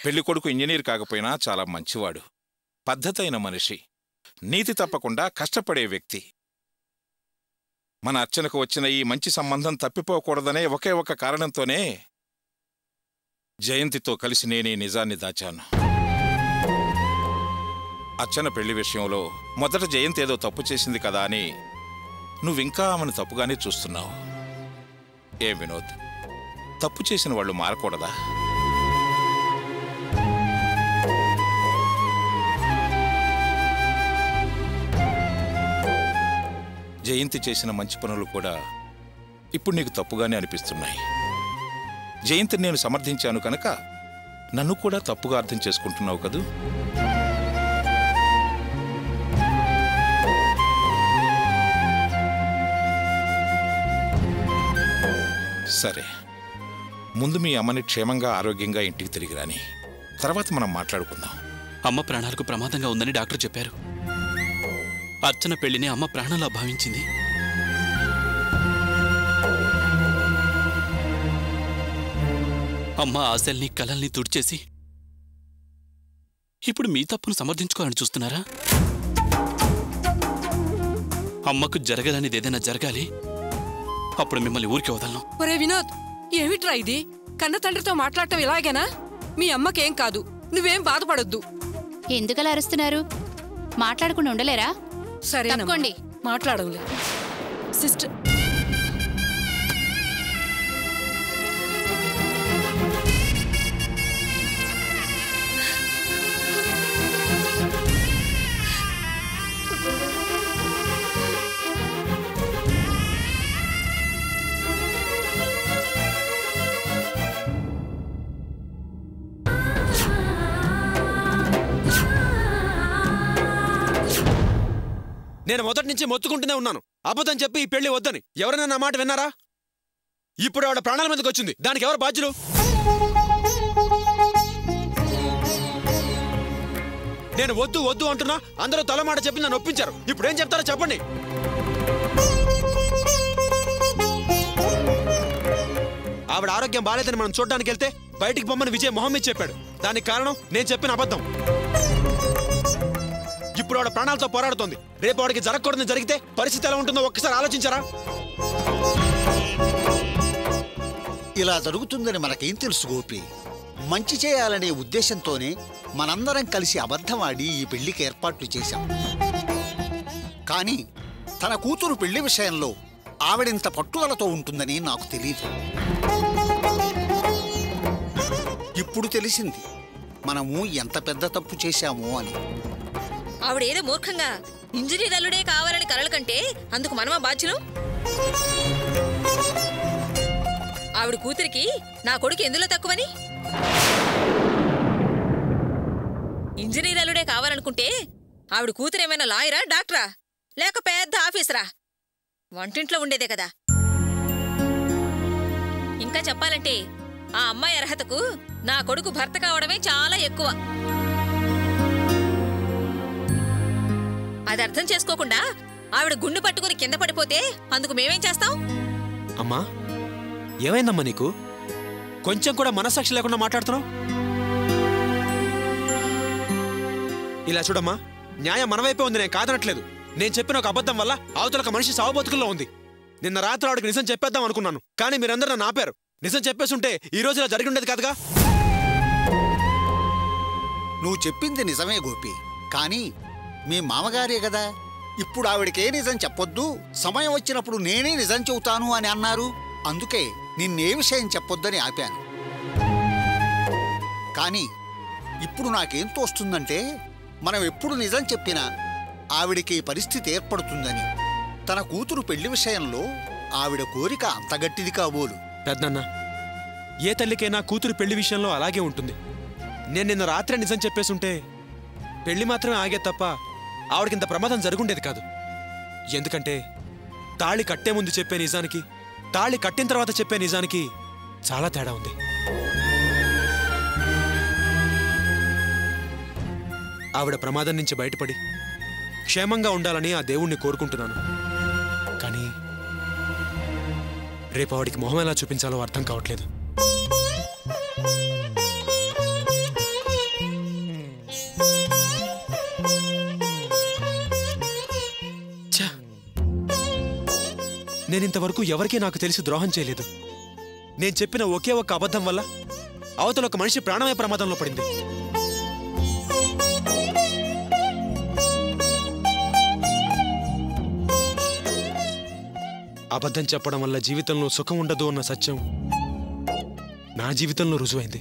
పెళ్లికొడుకు engineer కాకపోయినా చాలా మంచివాడు, పద్ధతైన మనిషి, నీతి తప్పకుండా కష్టపడే వ్యక్తి. మన అర్చనకు వచ్చిన ఈ మంచి సంబంధం తప్పిపోకూడదనే ఒకే ఒక కారణంతోనే జయంతితో కలిసి నేనే నిజాన్ని దాచాను. అర్చన పెళ్లి విషయంలో మొదట జయంతి ఏదో తప్పు చేసింది కదా అని నువ్వింకా ఆమెను తప్పుగానే చూస్తున్నావు. ఏం వినోద్, తప్పు చేసిన వాళ్ళు మారకూడదా? జయంతి చేసిన మంచి పనులు కూడా ఇప్పుడు నీకు తప్పుగానే అనిపిస్తున్నాయి. జయంతిని నేను సమర్థించాను కనుక నన్ను కూడా తప్పుగా అర్థం చేసుకుంటున్నావు కదూ? సరే, ముందు మీ అమ్మని క్షేమంగా ఆరోగ్యంగా ఇంటికి తిరిగి రాని, తర్వాత మనం మాట్లాడుకుందాం. అమ్మ ప్రాణాలకు ప్రమాదంగా ఉందని డాక్టర్ చెప్పారు. అర్చన పెళ్లిని అమ్మ ప్రాణాలా భావించింది. అమ్మ ఆశల్ని కలల్ని తుడిచేసి ఇప్పుడు మీ తప్పును సమర్థించుకోవాలని చూస్తున్నారా? అమ్మకు జరగలనిది ఏదైనా జరగాలి, అప్పుడు మిమ్మల్ని ఊరికి వదలను. ఒరే వినోద్, ఏమిట్రా ఇది? కన్న తండ్రితో మాట్లాడటం ఇలాగేనా? మీ అమ్మకేం కాదు, నువ్వేం బాధపడొద్దు. ఎందుకలా అరుస్తున్నారు? మాట్లాడకుండా ఉండలేరా? సరే తప్పుకోండి. మాట్లాడంలే సిస్టర్. నేను మొదటి నుంచి మొత్తుకుంటూనే ఉన్నాను, అబద్ధం చెప్పి ఈ పెళ్లి వద్దని. ఎవరైనా నా మాట విన్నారా? ఇప్పుడు ఆవిడ ప్రాణాల మీదకి వచ్చింది, దానికి ఎవరు బాధ్యులు? నేను వద్దు వద్దు అంటున్నా, అందరూ తలమాట చెప్పి నన్ను ఒప్పించారు. ఇప్పుడు ఏం చెప్తారో చెప్పండి. ఆవిడ ఆరోగ్యం బాలేదని మనం చూడడానికి వెళ్తే బయటికి పొమ్మని విజయ్ మొహమ్మద్ చెప్పాడు. దానికి కారణం నేను చెప్పిన అబద్ధం. ఇప్పుడు ఆవిడ ప్రాణాలతో పోరాడుతోంది. రేపు ఆవిడకి జరగకూడదని జరిగితే పరిస్థితి ఎలా ఉంటుందో ఒక్కసారి ఆలోచించారా? ఇలా జరుగుతుందని మనకేం తెలుసు గోపి? మంచి చేయాలనే ఉద్దేశంతోనే మనందరం కలిసి అబద్ధమాడి ఈ పెళ్లికి ఏర్పాట్లు చేశాం. కానీ తన కూతురు పెళ్లి విషయంలో ఆవిడింత పట్టుదలతో ఉంటుందని నాకు తెలియదు. ఇప్పుడు తెలిసింది మనము ఎంత పెద్ద తప్పు చేశామో అని. ఆవిడేదో మూర్ఖంగా ఇంజనీర్ అల్లుడే కావాలని కలలు కంటే అందుకు మనమా బాధ్యులు? ఆవిడ కూతురికి నా కొడుకు ఎందులో తక్కువని? ఇంజనీర్ అల్లుడే కావాలనుకుంటే ఆవిడ కూతురు ఏమైనా లాయరా, డాక్టరా, లేక పెద్ద ఆఫీసరా? వంటింట్లో ఉండేదే కదా. ఇంకా చెప్పాలంటే ఆ అమ్మాయి అర్హతకు నా కొడుకు భర్త కావడమే చాలా ఎక్కువ. అది అర్థం చేసుకోకుండా ఆవిడ గుండు పట్టుకుని కింద పడిపోతే అందుకు మేమేం చేస్తాం? అమ్మా, ఏమైందమ్మా నీకు? కొంచెం కూడా మనస్సాక్షి లేకుండా మాట్లాడుతున్నావు. ఇలా చూడమ్మా, న్యాయం మనవైపే ఉంది, నేను కాదనట్లేదు. నేను చెప్పిన ఒక అబద్ధం వల్ల అవతల మనిషి సావబతుకుల్లో ఉంది. నిన్న రాత్రి ఆవిడకి నిజం చెప్పేద్దాం అనుకున్నాను, కానీ మీరందరూ నన్ను ఆపారు. నిజం చెప్పేస్తుంటే ఈ రోజు ఇలా జరిగి ఉండేది కాదుగా. నువ్వు చెప్పింది నిజమే గోపి, కానీ మీ మామగారే కదా ఇప్పుడు ఆవిడకే నిజం చెప్పొద్దు, సమయం వచ్చినప్పుడు నేనే నిజం చెబుతాను అని అన్నారు. అందుకే నిన్నే విషయం చెప్పొద్దని ఆపాను. కానీ ఇప్పుడు నాకేం తోస్తుందంటే మనం ఎప్పుడు నిజం చెప్పినా ఆవిడికి పరిస్థితి ఏర్పడుతుందని. తన కూతురు పెళ్లి విషయంలో ఆవిడ కోరిక అంత గట్టిది కాబోలు. పెద్దన్న, ఏ తల్లికైనా కూతురు పెళ్లి విషయంలో అలాగే ఉంటుంది. నేను నిన్న రాత్రే నిజం చెప్పేసుంటే పెళ్లి మాత్రమే ఆగే తప్ప ఆవిడకింత ప్రమాదం జరుగుండేది కాదు. ఎందుకంటే తాళి కట్టే ముందు చెప్పే నిజానికి, తాళి కట్టిన తర్వాత చెప్పే నిజానికి చాలా తేడా ఉంది. ఆవిడ ప్రమాదం నుంచి బయటపడి క్షేమంగా ఉండాలని ఆ దేవుణ్ణి కోరుకుంటున్నాను. కానీ రేపు ఆవిడికి మొహం ఎలా చూపించాలో అర్థం కావట్లేదు. నేనింతవరకు ఎవరికీ నాకు తెలిసి ద్రోహం చేయలేదు. నేను చెప్పిన ఒకే ఒక్క అబద్ధం వల్ల అవతల ఒక మనిషి ప్రాణమే ప్రమాదంలో పడింది. అబద్ధం చెప్పడం వల్ల జీవితంలో సుఖం ఉండదు అన్న సత్యం నా జీవితంలో రుజువైంది.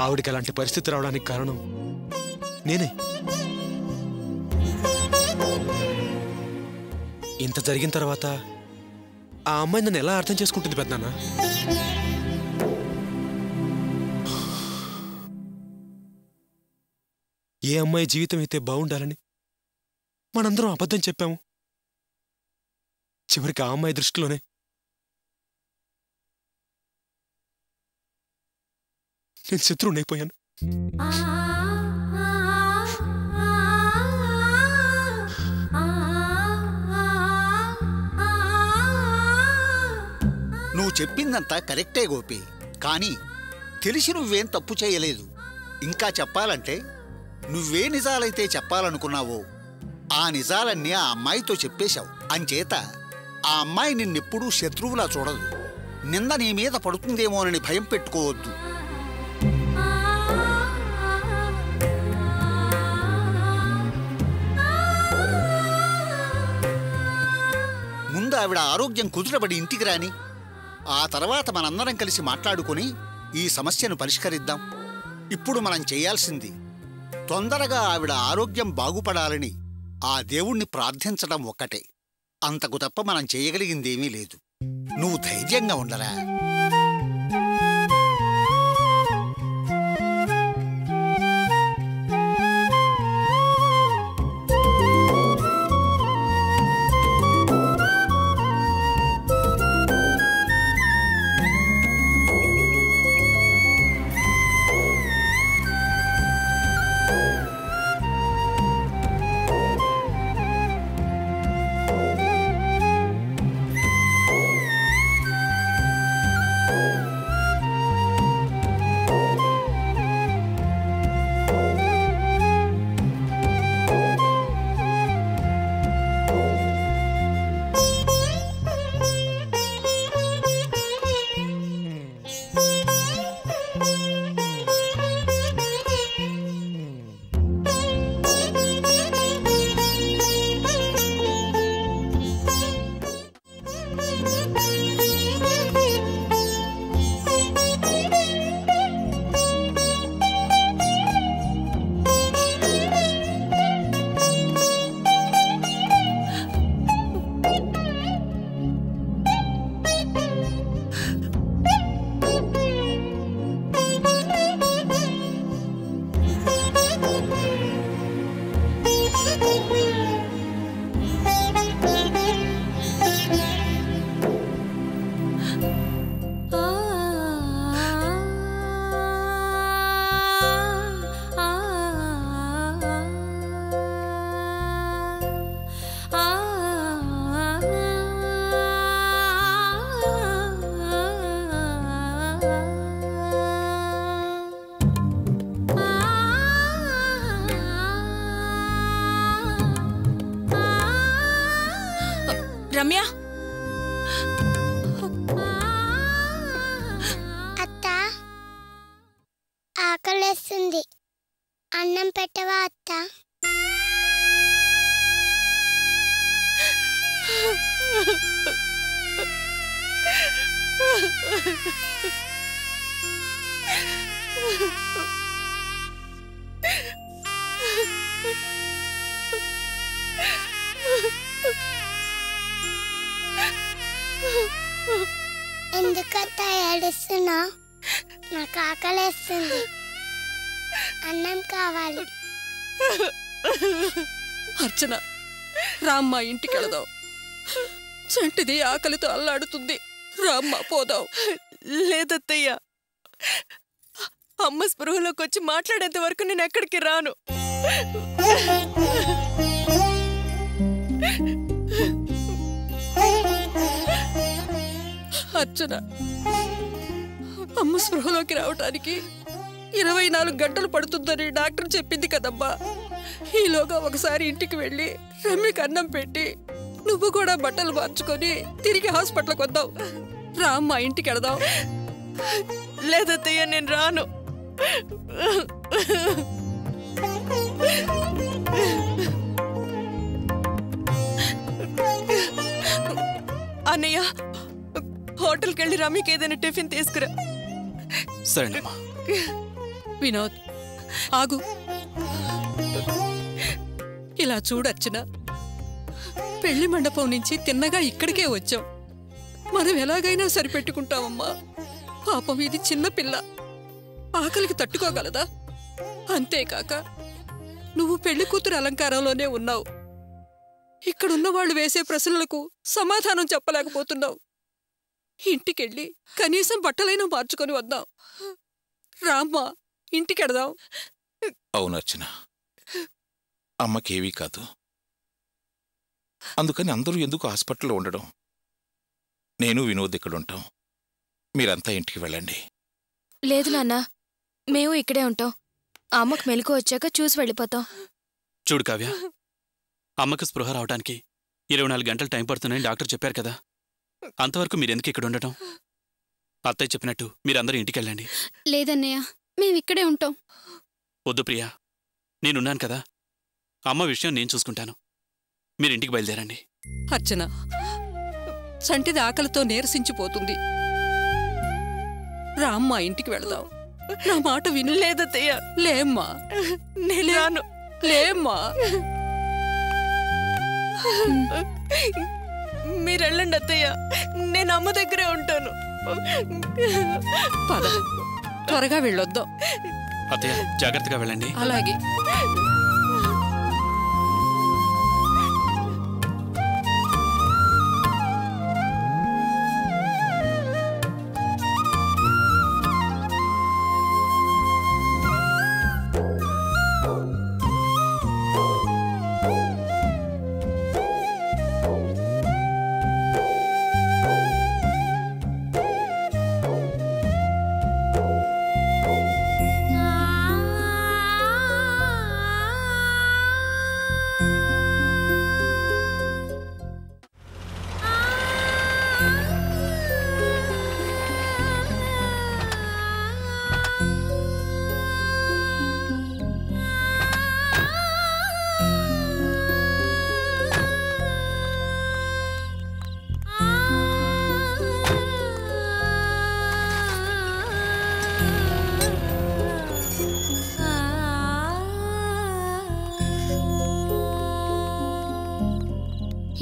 ఆవిడికి అలాంటి పరిస్థితి రావడానికి కారణం నేనే. ఇంత జరిగిన తర్వాత ఆ అమ్మాయి నన్ను ఎలా అర్థం చేసుకుంటుంది పెద్దనాన్న? ఏ అమ్మాయి జీవితం అయితే బాగుండాలని మనందరం అబద్ధం చెప్పాము. చివరికి ఆ అమ్మాయి దృష్టిలోనే నేను శత్రువునైపోయాను. నువ్వు చెప్పిందంతా కరెక్టే గోపి. కానీ తెలిసి నువ్వేం తప్పు చేయలేదు. ఇంకా చెప్పాలంటే నువ్వే నిజాలైతే చెప్పాలనుకున్నావో ఆ నిజాలన్నీ ఆ అమ్మాయితో చెప్పేశావు. అంచేత ఆ అమ్మాయి నిన్నెప్పుడూ శత్రువులా చూడదు. నింద నీ మీద పడుతుందేమోనని భయం పెట్టుకోవద్దు. ముందు ఆవిడ ఆరోగ్యం కుదుటబడి ఇంటికి రాని, ఆ తర్వాత మనందరం కలిసి మాట్లాడుకుని ఈ సమస్యను పరిష్కరిద్దాం. ఇప్పుడు మనం చేయాల్సింది తొందరగా ఆవిడ ఆరోగ్యం బాగుపడాలని ఆ దేవుణ్ణి ప్రార్థించడం ఒక్కటే. అంతకు తప్ప మనం చేయగలిగిందేమీ లేదు. నువ్వు ధైర్యంగా ఉండరా. రమ్య, అత్త ఆకలేస్తుంది, అన్నం పెట్టవా అత్త? ఎందుకత్త ఏడుస్తున్నా? నాకు ఆకలేస్తుంది, అన్నం కావాలి. అర్చన, రామ్మ ఇంటికి వెళదాం. చంటిది ఆకలితో అల్లాడుతుంది. రామ్మ పోదాం. లేదత్తయ్య, అమ్మ స్పృహలోకి వచ్చి మాట్లాడేంత వరకు నేను ఎక్కడికి రాను. అర్చన, అమ్మ స్పృహలోకి రావటానికి 24 గంటలు పడుతుందని డాక్టర్ చెప్పింది కదమ్మా. ఈలోగా ఒకసారి ఇంటికి వెళ్ళి రమ్మికి అన్నం పెట్టి నువ్వు కూడా బట్టలు మార్చుకొని తిరిగి హాస్పిటల్కి వద్దాం. రా అమ్మా, ఇంటికి వెళదాం. లేదత్తయ్య, నేను రాను. అన్నయ్య, హోటల్కి వెళ్ళి రమీకి ఏదైనా టిఫిన్ తీసుకురా. సరేనమ్మా. వినోద్, ఆగు. ఇలా చూడొచ్చునా, పెళ్లి మండపం నుంచి తిన్నగా ఇక్కడికే వచ్చాం. మనం ఎలాగైనా సరిపెట్టుకుంటామమ్మా. పాపం ఇది చిన్నపిల్ల, ఆకలికి తట్టుకోగలదా? అంతేకాక నువ్వు పెళ్లి కూతురు అలంకారంలోనే ఉన్నావు. ఇక్కడున్న వాళ్ళు వేసే ప్రశ్నలకు సమాధానం చెప్పలేకపోతున్నావు. ఇంటికెళ్ళి కనీసం బట్టలైనా మార్చుకొని వద్దాం. రామ్మా, ఇంటికెడదాం. అవును అర్చన, అమ్మకేవీ కాదు. అందుకని అందరూ ఎందుకు హాస్పిటల్లో ఉండడం? నేను వినోద్ ఇక్కడుంటాం. మీరంతా ఇంటికి వెళ్ళండి. లేదు నాన్న, మేము ఇక్కడే ఉంటాం. అమ్మకు మెలకు వచ్చాక చూసి వెళ్ళిపోతాం. చూడు కావ్య, అమ్మకు స్పృహ రావడానికి 24 గంటలు టైం పడుతుందని డాక్టర్ చెప్పారు కదా. అంతవరకు మీరెందుకు ఇక్కడ ఉండటం? అత్తయ్య చెప్పినట్టు మీరందరూ ఇంటికెళ్ళండి. లేదన్నయ్య, మేమిక్కడే ఉంటాం. వద్దు ప్రియా, నేనున్నాను కదా. అమ్మ విషయం నేను చూసుకుంటాను. మీరింటికి బయలుదేరండి. అర్చన, సంటిది ఆకలితో నీరసించిపోతుంది. రామ్మా, ఇంటికి వెళదాం. నా మాట విను. లేదత్తయ్య, లేమ్మా, నేను రాను. లేమ్మా. మీరెళ్ళండి అత్తయ్య, నేను అమ్మ దగ్గరే ఉంటాను. పద, త్వరగా వెళ్ళొద్దాం. అత్తయ్య, జాగ్రత్తగా వెళ్ళండి. అలాగే.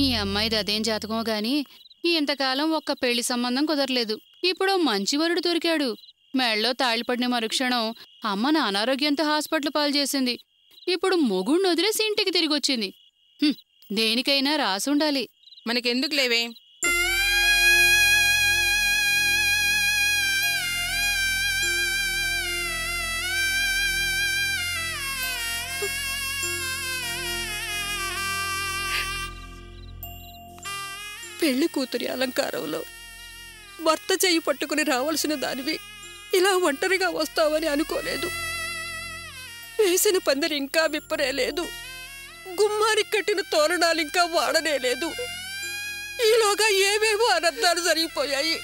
ఈ అమ్మాయిది అదేం జాతకమో గాని ఇంతకాలం ఒక్క పెళ్లి సంబంధం కుదరలేదు. ఇప్పుడు మంచి వరుడు దొరికాడు. మెళ్ళలో తాళిపడిన మరుక్షణం అమ్మను అనారోగ్యంతో హాస్పిటల్ పాలు చేసింది. ఇప్పుడు మొగుణ్ణి వదిలేసి ఇంటికి తిరిగొచ్చింది. దేనికైనా రాసుండాలి. మనకెందుకు లేవే? పెళ్లి కూతురి అలంకారంలో భర్త చెయ్యి పట్టుకుని రావాల్సిన దానివి ఇలా ఒంటరిగా వస్తావని అనుకోలేదు. వేసిన పందిరి ఇంకా విప్పరేలేదు. గుమ్మానికి కట్టిన తోరణాలు ఇంకా వాడనేలేదు. ఈలోగా ఏవేవో అనర్థాలు జరిగిపోయాయి.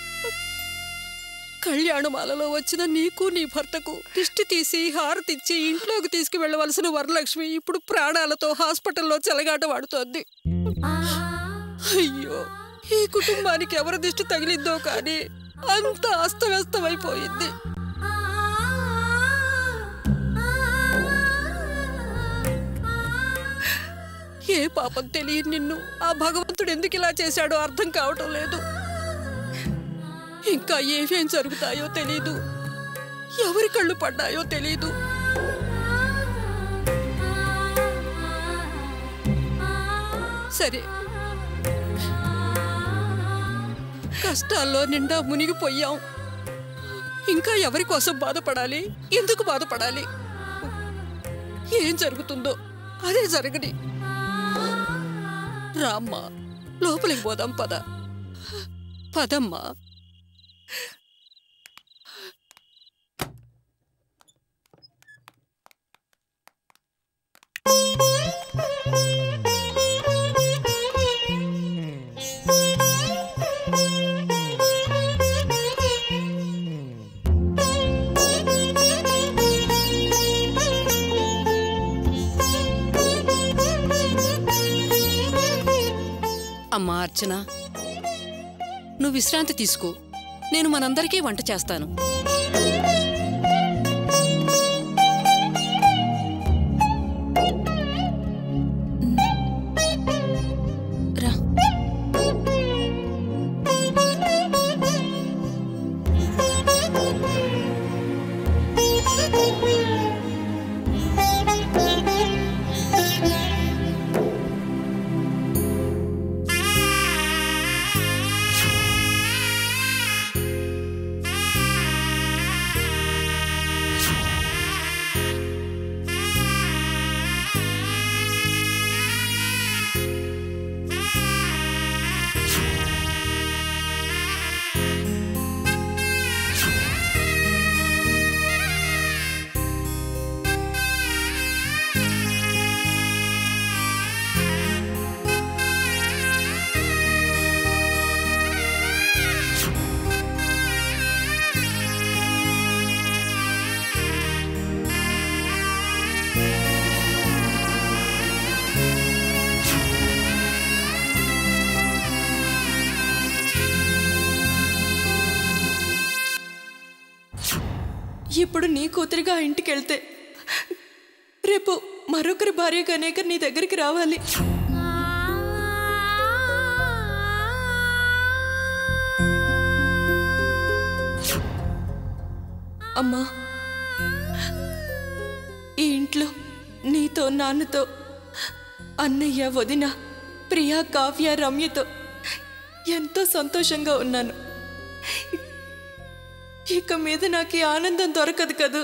కళ్యాణమాలలో వచ్చిన నీకు నీ భర్తకు దిష్టి తీసి హారతిచ్చి ఇంట్లోకి తీసుకువెళ్లవలసిన వరలక్ష్మి ఇప్పుడు ప్రాణాలతో హాస్పిటల్లో చెలగాటవాడుతోంది. అయ్యో, ఈ కుటుంబానికి ఎవరి దిష్టి తగిలిందో కానీ అంత అస్తవ్యస్తమైపోయింది. ఏ పాపం తెలియని నిన్ను ఆ భగవంతుడు ఎందుకు ఇలా చేశాడో అర్థం కావటం లేదు. ఇంకా ఏమేం జరుగుతాయో తెలీదు, ఎవరి కళ్ళు పడ్డాయో తెలీదు. సరే, కష్టాల్లో నిండా మునిగిపోయాం. ఇంకా ఎవరి కోసం బాధపడాలి? ఎందుకు బాధపడాలి? ఏం జరుగుతుందో అదే జరగని. రామ్మా, లోపలికి పోదాం. పద, పదమ్మా. అర్చన, నువ్వు విశ్రాంతి తీసుకో. నేను మనందరికీ వంట చేస్తాను. రా. ఇప్పుడు నీ కూతురిగా ఆ ఇంటికి వెళ్తే రేపు మరొకరి భార్యగానే నీ దగ్గరికి రావాలి. అమ్మా, ఈ ఇంట్లో నీతో, నాన్నతో, అన్నయ్య, వదిన, ప్రియా, కావ్య, రమ్యతో ఎంతో సంతోషంగా ఉన్నాను. ఇక మీద నాకు ఈ ఆనందం దొరకదు కదూ.